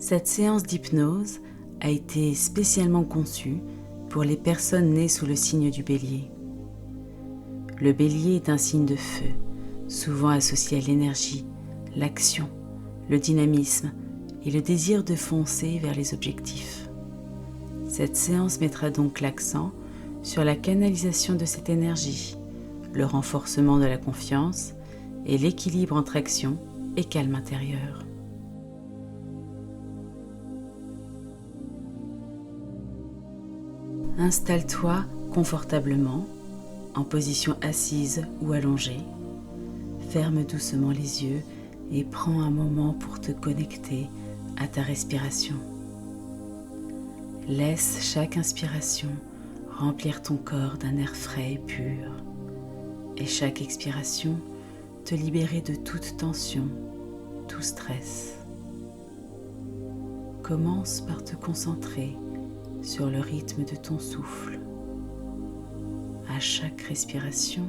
Cette séance d'hypnose a été spécialement conçue pour les personnes nées sous le signe du Bélier. Le Bélier est un signe de feu, souvent associé à l'énergie, l'action, le dynamisme et le désir de foncer vers les objectifs. Cette séance mettra donc l'accent sur la canalisation de cette énergie, le renforcement de la confiance et l'équilibre entre action et calme intérieur. Installe-toi confortablement, en position assise ou allongée. Ferme doucement les yeux et prends un moment pour te connecter à ta respiration. Laisse chaque inspiration remplir ton corps d'un air frais et pur, et chaque expiration te libérer de toute tension, tout stress. Commence par te concentrer sur le rythme de ton souffle. À chaque respiration,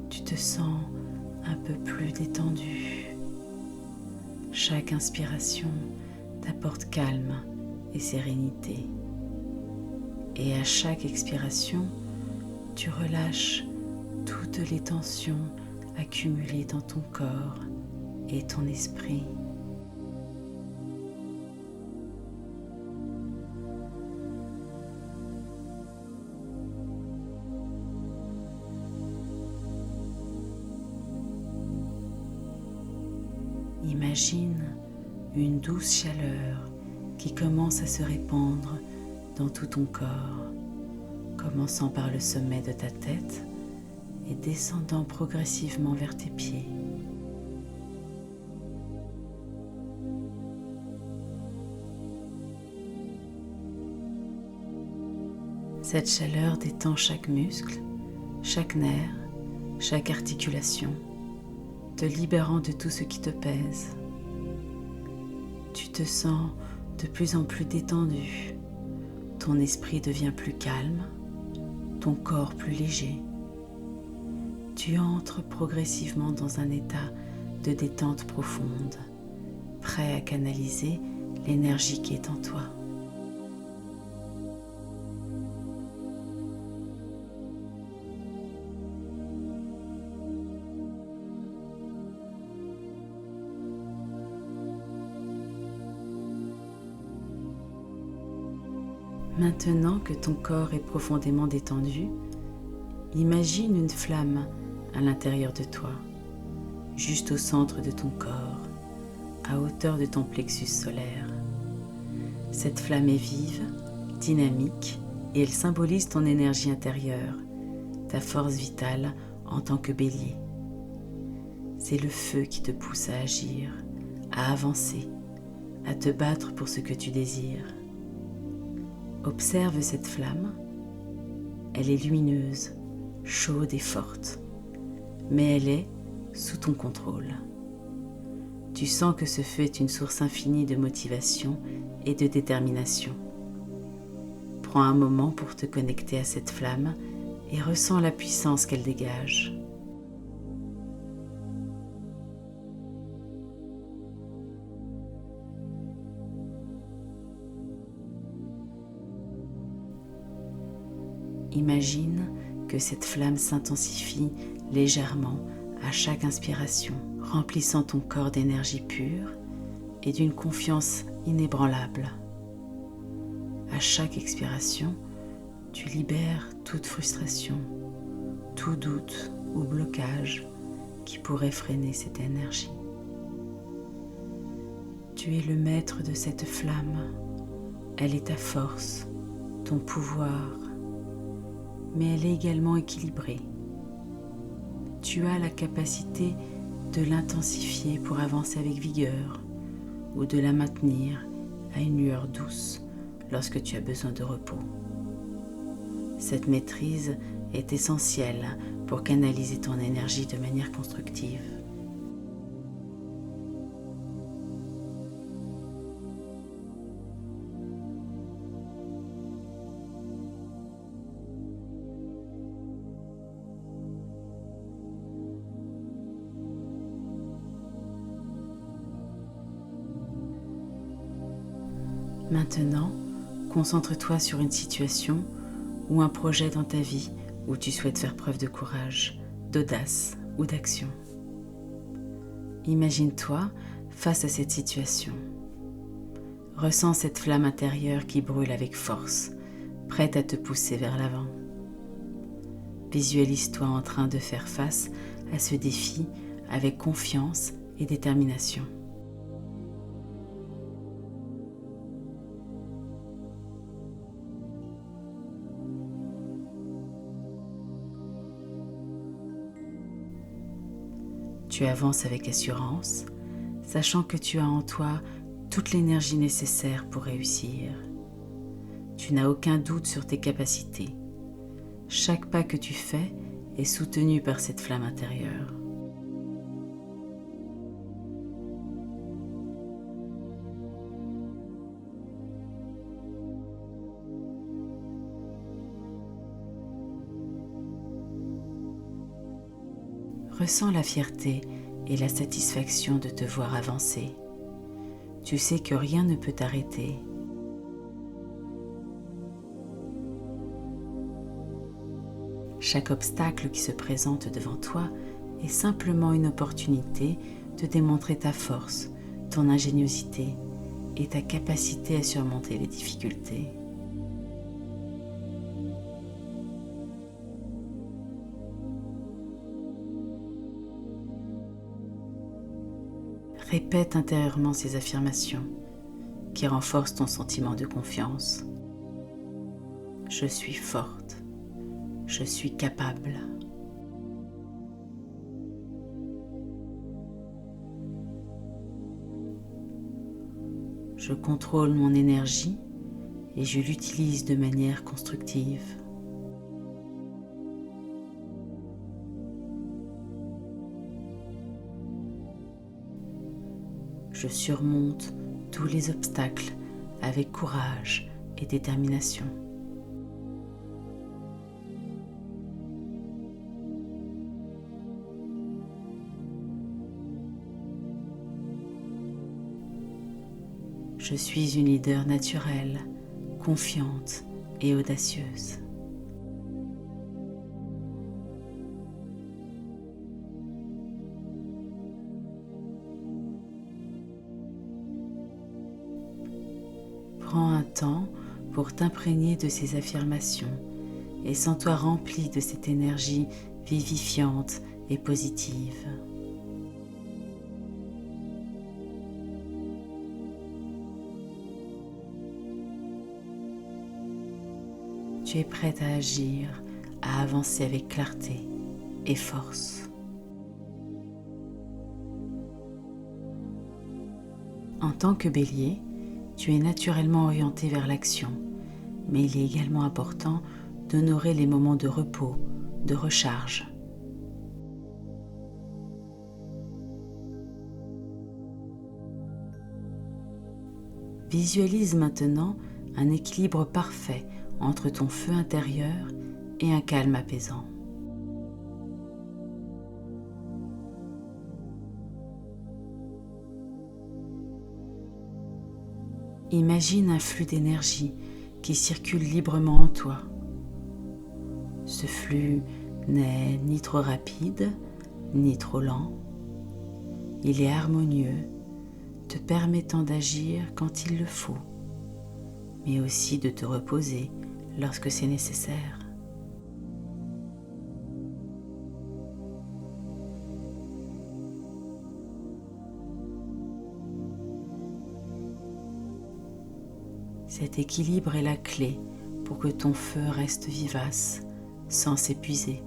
tu te sens un peu plus détendu. Chaque inspiration t'apporte calme et sérénité. Et à chaque expiration, tu relâches toutes les tensions accumulées dans ton corps et ton esprit. Imagine une douce chaleur qui commence à se répandre dans tout ton corps, commençant par le sommet de ta tête et descendant progressivement vers tes pieds. Cette chaleur détend chaque muscle, chaque nerf, chaque articulation, te libérant de tout ce qui te pèse. Tu te sens de plus en plus détendu, ton esprit devient plus calme, ton corps plus léger. Tu entres progressivement dans un état de détente profonde, prêt à canaliser l'énergie qui est en toi. Maintenant que ton corps est profondément détendu, imagine une flamme à l'intérieur de toi, juste au centre de ton corps, à hauteur de ton plexus solaire. Cette flamme est vive, dynamique et elle symbolise ton énergie intérieure, ta force vitale en tant que bélier. C'est le feu qui te pousse à agir, à avancer, à te battre pour ce que tu désires. Observe cette flamme. Elle est lumineuse, chaude et forte, mais elle est sous ton contrôle. Tu sens que ce feu est une source infinie de motivation et de détermination. Prends un moment pour te connecter à cette flamme et ressens la puissance qu'elle dégage. Imagine que cette flamme s'intensifie légèrement à chaque inspiration, remplissant ton corps d'énergie pure et d'une confiance inébranlable. À chaque expiration, tu libères toute frustration, tout doute ou blocage qui pourrait freiner cette énergie. Tu es le maître de cette flamme. Elle est ta force, ton pouvoir, mais elle est également équilibrée. Tu as la capacité de l'intensifier pour avancer avec vigueur ou de la maintenir à une lueur douce lorsque tu as besoin de repos. Cette maîtrise est essentielle pour canaliser ton énergie de manière constructive. Maintenant, concentre-toi sur une situation ou un projet dans ta vie où tu souhaites faire preuve de courage, d'audace ou d'action. Imagine-toi face à cette situation. Ressens cette flamme intérieure qui brûle avec force, prête à te pousser vers l'avant. Visualise-toi en train de faire face à ce défi avec confiance et détermination. Tu avances avec assurance, sachant que tu as en toi toute l'énergie nécessaire pour réussir. Tu n'as aucun doute sur tes capacités. Chaque pas que tu fais est soutenu par cette flamme intérieure. Ressens la fierté et la satisfaction de te voir avancer. Tu sais que rien ne peut t'arrêter. Chaque obstacle qui se présente devant toi est simplement une opportunité de démontrer ta force, ton ingéniosité et ta capacité à surmonter les difficultés. Répète intérieurement ces affirmations qui renforcent ton sentiment de confiance. Je suis forte. Je suis capable. Je contrôle mon énergie et je l'utilise de manière constructive. Je surmonte tous les obstacles avec courage et détermination. Je suis une leader naturelle, confiante et audacieuse. Prends un temps pour t'imprégner de ces affirmations et sens-toi rempli de cette énergie vivifiante et positive. Tu es prête à agir, à avancer avec clarté et force. En tant que Bélier, tu es naturellement orienté vers l'action, mais il est également important d'honorer les moments de repos, de recharge. Visualise maintenant un équilibre parfait entre ton feu intérieur et un calme apaisant. Imagine un flux d'énergie qui circule librement en toi. Ce flux n'est ni trop rapide, ni trop lent. Il est harmonieux, te permettant d'agir quand il le faut, mais aussi de te reposer lorsque c'est nécessaire. Cet équilibre est la clé pour que ton feu reste vivace, sans s'épuiser.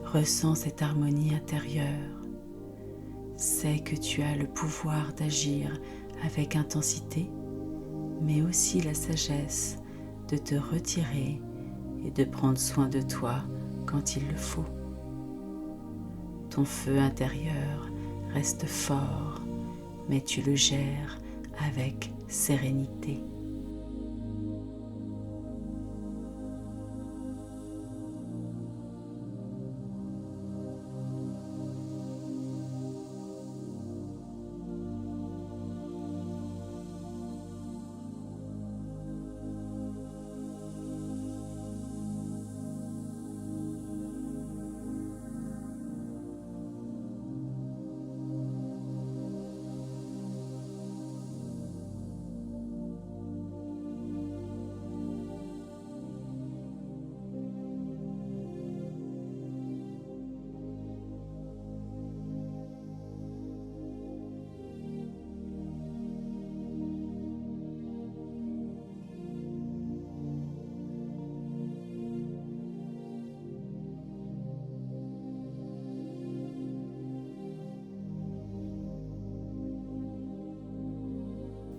Ressens cette harmonie intérieure. Sais que tu as le pouvoir d'agir avec intensité, mais aussi la sagesse de te retirer et de prendre soin de toi quand il le faut. Ton feu intérieur reste fort, mais tu le gères avec sérénité.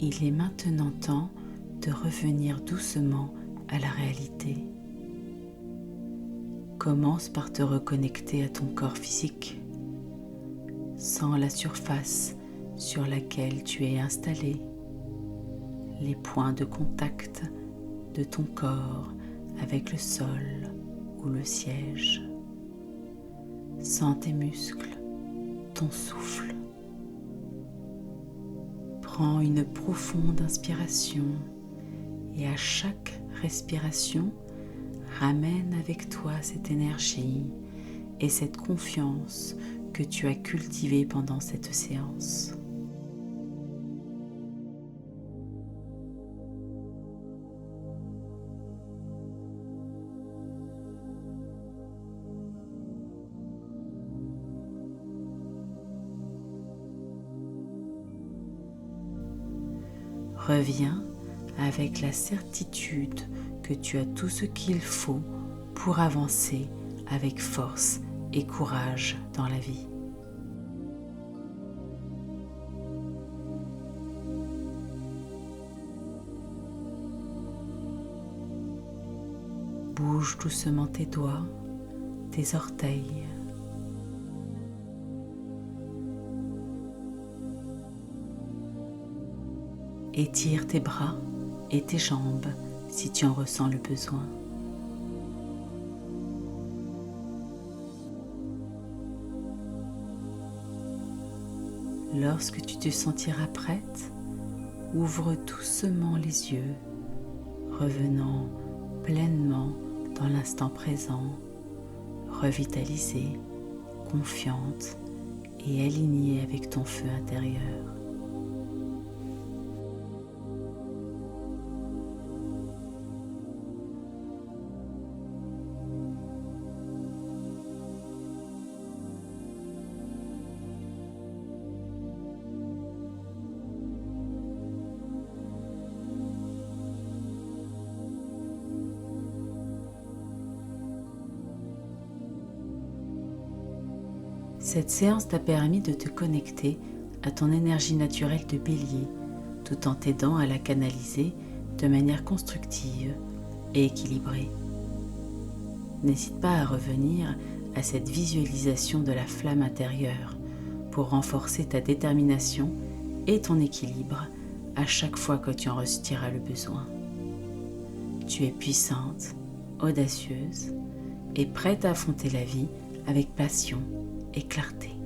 Il est maintenant temps de revenir doucement à la réalité. Commence par te reconnecter à ton corps physique. Sens la surface sur laquelle tu es installé, les points de contact de ton corps avec le sol ou le siège. Sens tes muscles, ton souffle. Prends une profonde inspiration et à chaque respiration, ramène avec toi cette énergie et cette confiance que tu as cultivée pendant cette séance. Reviens avec la certitude que tu as tout ce qu'il faut pour avancer avec force et courage dans la vie. Bouge doucement tes doigts, tes orteils. Étire tes bras et tes jambes si tu en ressens le besoin. Lorsque tu te sentiras prête, ouvre doucement les yeux, revenant pleinement dans l'instant présent, revitalisée, confiante et alignée avec ton feu intérieur. Cette séance t'a permis de te connecter à ton énergie naturelle de Bélier, tout en t'aidant à la canaliser de manière constructive et équilibrée. N'hésite pas à revenir à cette visualisation de la flamme intérieure pour renforcer ta détermination et ton équilibre à chaque fois que tu en ressentiras le besoin. Tu es puissante, audacieuse et prête à affronter la vie avec passion et clarté.